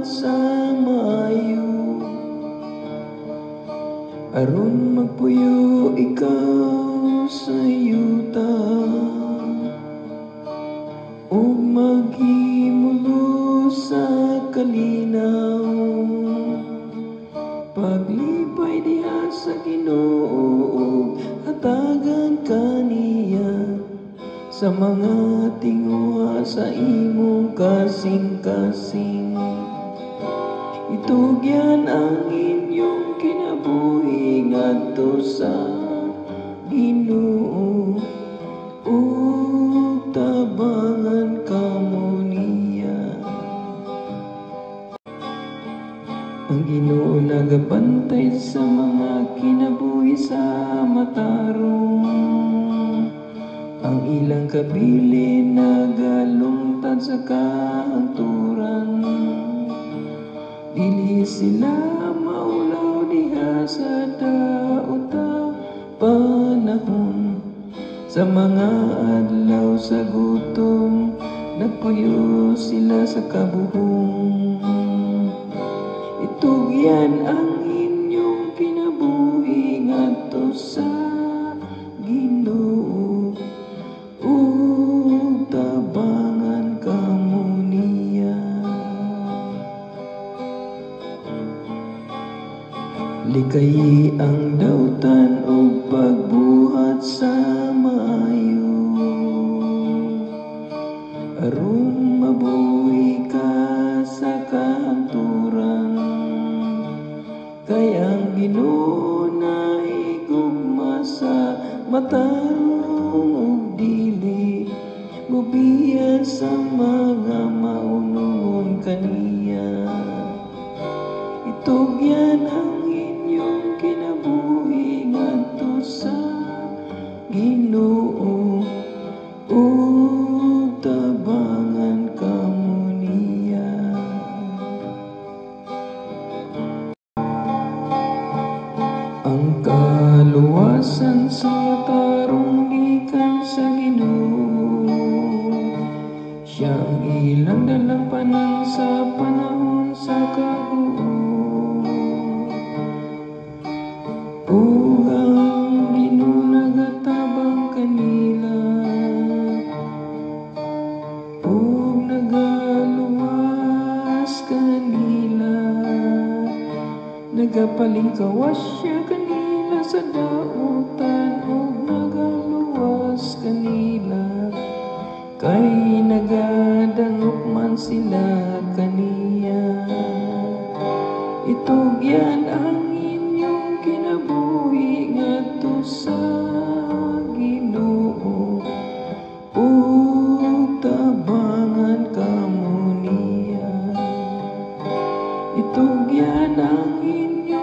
pagbuhat sa maayo, aron magpuyo ikaw sa yuta, ug maghimulo sa kalinaw. Paglipay diha sa Ginoo, hatagan kaniya sa mga tinguha sa imong kasing-kasing. Itugyan ang inyong kinabuhi ngadto sa Ginoo, ug tabangan kamo niya. Ang Ginoo nagabantay sa mga kinabuhi sa matarong, ang ilang kabilin nagalungtad sa kahanturan. Dili sila maulaw diha sa dauta panahon, sa mga adlaw sa gutom nagpuyo sila sa kabuhong. Itugyan ang inyong kinabuhi ngadto sa Ginoo, ug tabangan kamo niya. Likayi ang dautan ug pagbuhat sa maayo, aron mabuhi ka sa kahanturan. Kay ang Ginoo naigugma sa matarong ug dili mobiyan sa mga maunungon kaniya. Itugyan ang inyong kinabuhi ngadto sa Ginoo, ug tabangan kamo niya. Ang kaluwasan sa matarong gikan sa Ginoo, siya ang ilang dalampanan sa panahon sa kabuo. Ug ang Ginoo nagatabang kanila, ug nagaluwas kanila. Nagapalingkawas siya kanila sa dautan, ug nagaluwas kanila. Kay nagadangop man sila kaniya. Itugyan ang inyong kinabuhi ngadto sa Ginoo, ug tabangan kamo niya. Itugyan ang inyong